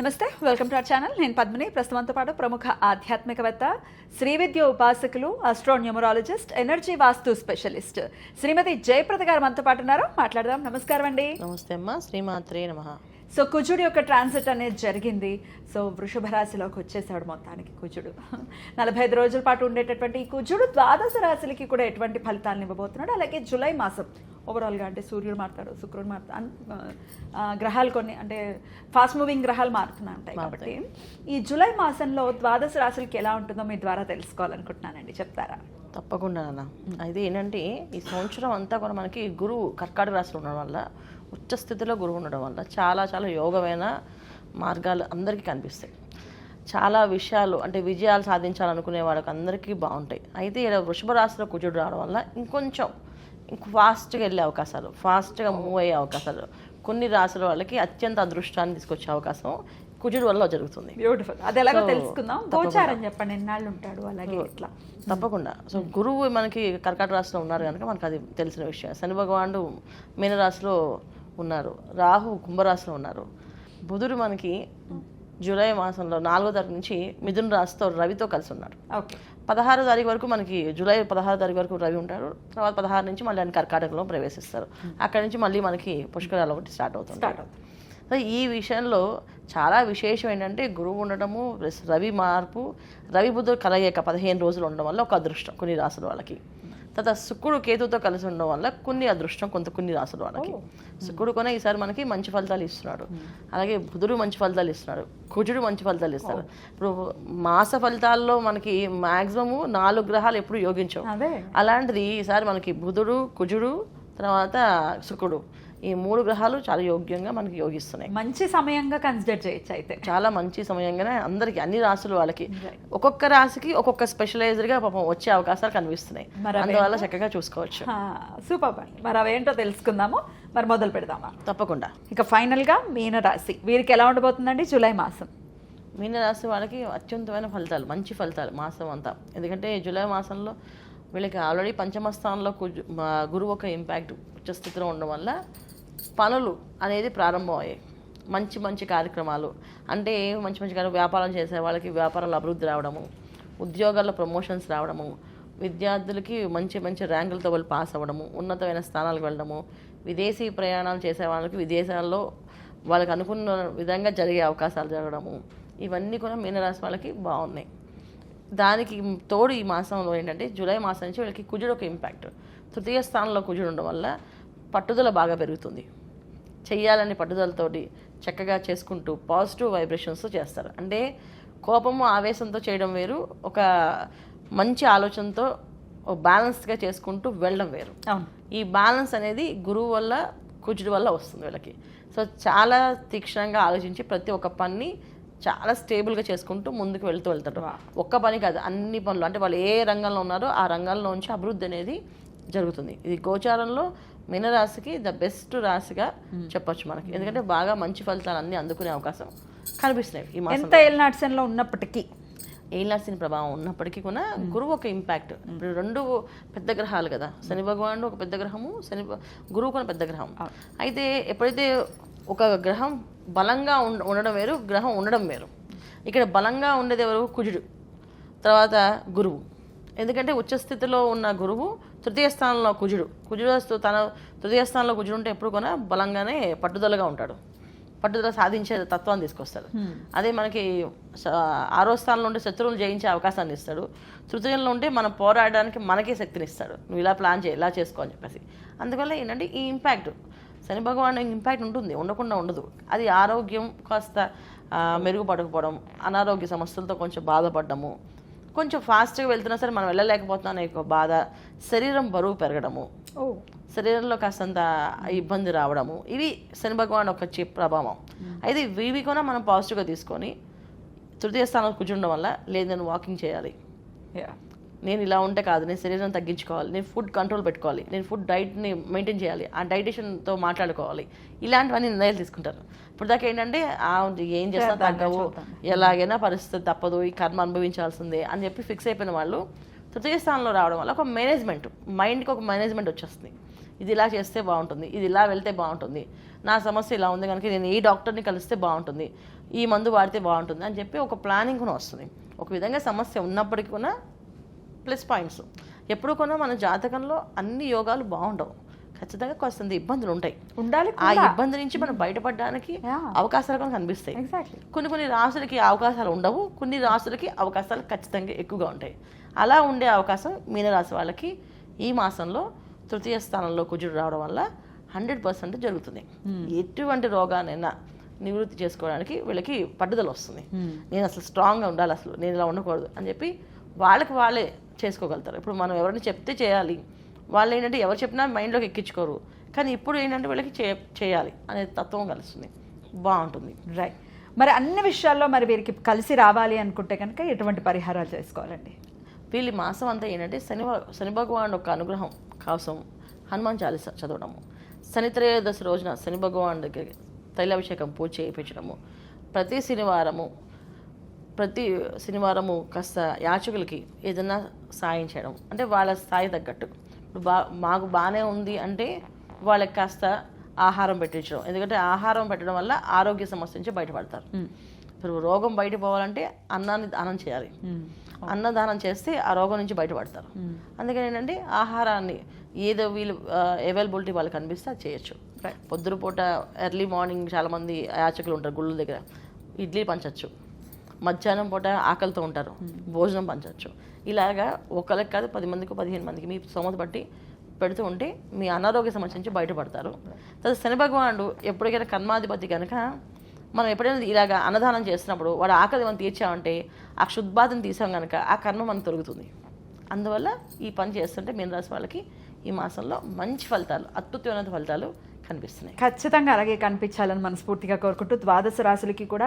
నమస్తే, welcome to our channel. నేను పద్మిని. ప్రస్తుతంతో పాటు ప్రముఖ ఆధ్యాత్మికవేత్త, శ్రీ విద్య ఉపాసకులు, ఆస్ట్రోన్యూమరాలజిస్ట్, ఎనర్జీ వాస్తు స్పెషలిస్ట్ శ్రీమతి జయప్రద గారు మనతో పాటు ఉన్నారు. మాట్లాడదాం. నమస్కారం అండి. నమస్తే అమ్మా. శ్రీమాత్రే నమః. సో కుజుడు యొక్క ట్రాన్సిట్ అనేది జరిగింది. సో వృషభ రాశిలోకి వచ్చేసాడు మొత్తానికి కుజుడు. 45 రోజుల పాటు ఉండేటటువంటి ఈ కుజుడు ద్వాదశ రాశులకి కూడా ఎటువంటి ఫలితాలను ఇవ్వబోతున్నాడు. అలాగే జూలై మాసం ఓవరాల్గా అంటే సూర్యుడు మారుతాడు, శుక్రుడు మారుతాడు, గ్రహాలు కొన్ని అంటే ఫాస్ట్ మూవింగ్ గ్రహాలు మారుతూనే ఉంటాయి. కాబట్టి ఈ జూలై మాసంలో ద్వాదశ రాశులకి ఎలా ఉంటుందో మీ ద్వారా తెలుసుకోవాలనుకుంటున్నానండి, చెప్తారా? తప్పకుండా అన్న. అయితే ఏంటంటే ఈ సంవత్సరం అంతా కూడా మనకి గురువు కర్కాటక రాశిలో ఉండడం వల్ల, ఉచ్చ స్థితిలో గురువు ఉండడం వల్ల చాలా చాలా యోగమైన మార్గాలు అందరికీ కనిపిస్తాయి. చాలా విషయాలు అంటే విజయాలు సాధించాలనుకునే వాళ్ళకి అందరికీ బాగుంటాయి. అయితే ఇలా వృషభ రాశిలో కుజుడు రావడం వల్ల ఇంకొంచెం ఫాస్ట్గా వెళ్ళే అవకాశాలు, ఫాస్ట్గా మూవ్ అయ్యే అవకాశాలు, కొన్ని రాశుల వాళ్ళకి అత్యంత అదృష్టాన్ని తీసుకొచ్చే అవకాశం కుజుడు వల్ల జరుగుతుంది. బ్యూటిఫుల్. అది ఎలాగో తెలుసుకుందాం. గోచారం చెప్పండి, ఎన్నాళ్ళు ఉంటాడు, అలాగే ఇట్లా. తప్పకుండా. సో గురువు మనకి కర్కాటక రాశిలో ఉన్నారు కనుక మనకు అది తెలిసిన విషయం. శని భగవానుడు మీనరాశిలో ఉన్నారు, రాహు కుంభరాశిలో ఉన్నారు, బుధుడు మనకి జూలై మాసంలో 4వ తారీఖు నుంచి మిథున రాశితో రవితో కలిసి ఉన్నాడు. 16వ తారీఖు వరకు మనకి జూలై 16వ తారీఖు వరకు రవి ఉంటారు. తర్వాత 16 నుంచి మళ్ళీ ఆయన కర్కాటకలో ప్రవేశిస్తారు. అక్కడి నుంచి మళ్ళీ మనకి పుష్కరాలు ఒకటి స్టార్ట్ అవుతుంది. సో ఈ విషయంలో చాలా విశేషం ఏంటంటే గురువు ఉండటము, రవి మార్పు, రవి బుధుడు కలయిక 15 రోజులు ఉండడం వల్ల ఒక అదృష్టం కొన్ని రాసుల వాళ్ళకి. తర్వాత శుక్రుడు కేతుతో కలిసి ఉండడం వల్ల కొన్ని అదృష్టం కొన్ని రాసుల వాళ్ళకి. శుక్రుడు కొనే ఈసారి మనకి మంచి ఫలితాలు ఇస్తున్నాడు. అలాగే బుధుడు మంచి ఫలితాలు ఇస్తున్నాడు, కుజుడు మంచి ఫలితాలు ఇస్తారు. ఇప్పుడు మాస ఫలితాల్లో మనకి మాక్సిమము 4 గ్రహాలు ఎప్పుడు యోగించవు. అలాంటిది ఈసారి మనకి బుధుడు, కుజుడు, తర్వాత శుక్రుడు, ఈ 3 గ్రహాలు చాలా యోగ్యంగా మనకి యోగిస్తున్నాయి. మంచి సమయంగా కన్సిడర్ చేయొచ్చు. అయితే చాలా మంచి సమయంగానే అందరికి అన్ని రాశుల వాళ్ళకి ఒక్కొక్క రాశికి ఒక్కొక్క స్పెషలైజ్డ్గా పాపం వచ్చే అవకాశాలు కనిపిస్తున్నాయి. అందువల్ల చక్కగా చూసుకోవచ్చు. సూపర్ అండి. మరి అవేంటో తెలుసుకుందాము. మరి మొదలు పెడదామా? తప్పకుండా. ఇక ఫైనల్గా మీనరాశి వీరికి ఎలా ఉండబోతుందండి జూలై మాసం? మీనరాశి వాళ్ళకి అత్యంతమైన ఫలితాలు, మంచి ఫలితాలు మాసం అంతా. ఎందుకంటే జూలై మాసంలో వీళ్ళకి ఆల్రెడీ పంచమ స్థానంలో గురువు ఒక ఇంపాక్ట్ ఉచ్చస్థితిలో ఉండడం వల్ల పనులు అనేది ప్రారంభమయ్యాయి. మంచి మంచి కార్యక్రమాలు అంటే మంచి వ్యాపారం చేసే వాళ్ళకి వ్యాపారంలో అభివృద్ధి రావడము, ఉద్యోగాల్లో ప్రమోషన్స్ రావడము, విద్యార్థులకి మంచి ర్యాంకులతో వాళ్ళు పాస్ అవ్వడము, ఉన్నతమైన స్థానాలకు వెళ్ళడము, విదేశీ ప్రయాణాలు చేసే వాళ్ళకి విదేశాల్లో వాళ్ళకి అనుకున్న విధంగా జరిగే అవకాశాలు జరగడము, ఇవన్నీ కూడా మీనరాశి వాళ్ళకి బాగున్నాయి. దానికి తోడు ఈ మాసంలో ఏంటంటే జూలై మాసం నుంచి వీళ్ళకి కుజుడు ఒక ఇంపాక్ట్. తృతీయ స్థానంలో కుజుడు ఉండడం వల్ల పట్టుదల బాగా పెరుగుతుంది. చెయ్యాలని పట్టుదలతోటి చక్కగా చేసుకుంటూ పాజిటివ్ వైబ్రేషన్స్ చేస్తారు. అంటే కోపము ఆవేశంతో చేయడం వేరు, ఒక మంచి ఆలోచనతో బ్యాలెన్స్గా చేసుకుంటూ వెళ్ళడం వేరు. ఈ బ్యాలెన్స్ అనేది గురువు వల్ల కుజుడు వల్ల వస్తుంది వీళ్ళకి. సో చాలా తీక్షణంగా ఆలోచించి ప్రతి ఒక్క పని చాలా స్టేబుల్గా చేసుకుంటూ ముందుకు వెళ్తారు. ఒక్క పని కాదు, అన్ని పనులు. అంటే వాళ్ళు ఏ రంగంలో ఉన్నారో ఆ రంగంలో నుంచి అభివృద్ధి అనేది జరుగుతుంది. ఇది గోచారంలో మీనరాశికి ద బెస్ట్ రాశిగా చెప్పొచ్చు మనకి. ఎందుకంటే బాగా మంచి ఫలితాలు అన్ని అందుకునే అవకాశం కనిపిస్తున్నాయి ఈ మాసం. ఎంత ఏలినాట్సన్లో ఉన్నప్పటికీ, ఏలినాట్సన్ ప్రభావం ఉన్నప్పటికీ కూడా గురువు ఒక ఇంపాక్ట్. ఇప్పుడు 2 పెద్ద గ్రహాలు కదా, శని భగవానుడు ఒక పెద్ద గ్రహము, గురువు కూడా పెద్ద గ్రహం. అయితే ఎప్పుడైతే ఒక గ్రహం బలంగా ఉండడం వేరు, గ్రహం ఉండడం వేరు. ఇక్కడ బలంగా ఉండేది ఎవరు? కుజుడు, తర్వాత గురువు. ఎందుకంటే ఉచ్చస్థితిలో ఉన్న గురువు, తృతీయ స్థానంలో కుజుడు తన తృతీయ స్థానంలో కుజుడు ఉంటే ఎప్పుడు కూడా బలంగానే పట్టుదలగా ఉంటాడు, పట్టుదల సాధించే తత్వాన్ని తీసుకొస్తాడు. అదే మనకి 6వ స్థానంలో ఉంటే శత్రువులు జయించే అవకాశాన్ని ఇస్తాడు. తృతీయంలో ఉంటే మనం పోరాడడానికి మనకే శక్తిని ఇస్తాడు. నువ్వు ఇలా ప్లాన్ చేయి, ఇలా చేసుకో అని చెప్పేసి. అందువల్ల ఏంటంటే ఈ ఇంపాక్ట్ శని భగవాన్ ఇంపాక్ట్ ఉంటుంది, ఉండకుండా ఉండదు. అది ఆరోగ్యం కాస్త మెరుగుపడకపోవడం, అనారోగ్య సమస్యలతో కొంచెం బాధపడము, కొంచెం ఫాస్ట్గా వెళ్తున్నా సరే మనం వెళ్ళలేకపోతున్నాం అనే బాధ, శరీరం బరువు పెరగడము, శరీరంలో కాస్తంత ఇబ్బంది రావడము, ఇవి శని భగవాన్ ఒక ప్రభావం. అయితే ఇవి కూడా మనం పాజిటివ్గా తీసుకొని తృతీయ స్థానంలో కూర్చుండడం వల్ల, లేదు నేను వాకింగ్ చేయాలి, నేను ఇలా ఉంటే కాదు, నేను శరీరం తగ్గించుకోవాలి, నేను ఫుడ్ కంట్రోల్ పెట్టుకోవాలి, నేను ఫుడ్ డైట్ని మెయింటైన్ చేయాలి, ఆ డైటిషియన్తో మాట్లాడుకోవాలి, ఇలాంటివన్నీ నిర్ణయాలు తీసుకుంటారు. ఇప్పుడు దాకా ఏంటంటే ఏం చేస్తా తగ్గవు, ఎలాగైనా పరిస్థితి తప్పదు, ఈ కర్మ అనుభవించాల్సిందే అని చెప్పి ఫిక్స్ అయిపోయిన వాళ్ళు తృతీయ స్థానంలో రావడం వల్ల ఒక మేనేజ్మెంట్, మైండ్కి ఒక మేనేజ్మెంట్ వచ్చేస్తుంది. ఇది ఇలా చేస్తే బాగుంటుంది, ఇది ఇలా వెళ్తే బాగుంటుంది, నా సమస్య ఇలా ఉంది కనుక నేను ఈ డాక్టర్ని కలిస్తే బాగుంటుంది, ఈ మందు వాడితే బాగుంటుంది అని చెప్పి ఒక ప్లానింగ్ కూడా వస్తుంది. ఒక విధంగా సమస్య ఉన్నప్పటికీ కూడా ప్లస్ పాయింట్స్. ఎప్పుడు కూడా మన జాతకంలో అన్ని యోగాలు బాగుండవు, ఖచ్చితంగా కొంత ఇబ్బందులు ఉంటాయి. ఉండాలి. ఆ ఇబ్బంది నుంచి మనం బయటపడడానికి అవకాశాలు కూడా కనిపిస్తాయి. ఎగ్జాక్ట్లీ. కొన్ని రాసులకి అవకాశాలు ఉండవు, కొన్ని రాసులకి అవకాశాలు ఖచ్చితంగా ఎక్కువగా ఉంటాయి. అలా ఉండే అవకాశం మీనరాశి వాళ్ళకి ఈ మాసంలో తృతీయ స్థానంలో కుజుడు రావడం వల్ల 100% జరుగుతుంది. ఎటువంటి రోగానైనా నివృత్తి చేసుకోవడానికి వీళ్ళకి పట్టుదల వస్తుంది. నేను అసలు స్ట్రాంగ్గా ఉండాలి, అసలు నేను ఇలా ఉండకూడదు అని చెప్పి వాళ్ళే చేసుకోగలుగుతారు. ఇప్పుడు మనం ఎవరైనా చెప్తే చేయాలి, వాళ్ళు ఏంటంటే ఎవరు చెప్పినా మైండ్లోకి ఎక్కించుకోరు. కానీ ఇప్పుడు ఏంటంటే వీళ్ళకి చేయాలి అనే తత్వం కలుస్తుంది, బాగుంటుంది. రైట్. మరి అన్ని విషయాల్లో మరి వీరికి కలిసి రావాలి అనుకుంటే కనుక ఎటువంటి పరిహారాలు చేసుకోవాలండి? వీళ్ళ మాసం అంతా ఏంటంటే శని భగవాన్ యొక్క అనుగ్రహం కోసం హనుమాన్ చాలీసా చదవడము, శని త్రయోదశి రోజున శని భగవాన్ దగ్గర తైలాభిషేకం పూజ చేయించడము, ప్రతి శనివారము కాస్త యాచకులకి ఏదైనా సాయం చేయడం, అంటే వాళ్ళ స్థాయి తగ్గట్టు. ఇప్పుడు మాకు బాగానే ఉంది అంటే వాళ్ళకి కాస్త ఆహారం పెట్టించడం, ఎందుకంటే ఆహారం పెట్టడం వల్ల ఆరోగ్య సమస్య నుంచి బయటపడతారు. ఇప్పుడు రోగం బయట పోవాలంటే అన్నాన్ని దానం చేయాలి, అన్నదానం చేస్తే ఆ రోగం నుంచి బయటపడతారు. అందుకని ఏంటంటే ఆహారాన్ని ఏదో వీళ్ళు అవైలబిలిటీ వాళ్ళకి అనిపిస్తే అది చేయొచ్చు. పొద్దున పూట ఎర్లీ మార్నింగ్ చాలామంది యాచకులు ఉంటారు గుళ్ళ దగ్గర, ఇడ్లీ పంచవచ్చు. మధ్యాహ్నం పూట ఆకలితో ఉంటారు, భోజనం పంచవచ్చు. ఇలాగా ఒకరికి కాదు 10 మందికి 15 మందికి మీ స్తోమత బట్టి పెడుతూ ఉంటే మీ అనారోగ్య సమస్య నుంచి బయటపడతారు. తర్వాత శని భగవానుడు ఎప్పటికైనా కర్మాధిపతి కనుక మనం ఎప్పుడైనా ఇలాగా అన్నదానం చేస్తున్నప్పుడు వాడు ఆకలి మనం తీర్చామంటే ఆ క్షుద్బాధను తీసాం కనుక ఆ కర్మ మనకు తొలుగుతుంది. అందువల్ల ఈ పని చేస్తుంటే మీనరాశి వాళ్ళకి ఈ మాసంలో మంచి ఫలితాలు, అద్భుతమైన ఫలితాలు కనిపిస్తున్నాయి. ఖచ్చితంగా అలాగే కనిపించాలని మనస్ఫూర్తిగా కోరుకుంటూ ద్వాదశ రాశులకి కూడా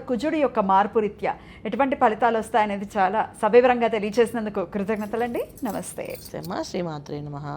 కుజుడి యొక్క మార్పు రీత్యా ఎటువంటి ఫలితాలు వస్తాయనేది చాలా సవివరంగా తెలియజేసినందుకు కృతజ్ఞతలండి. నమస్తే. శ్రీమాత్రే నమః.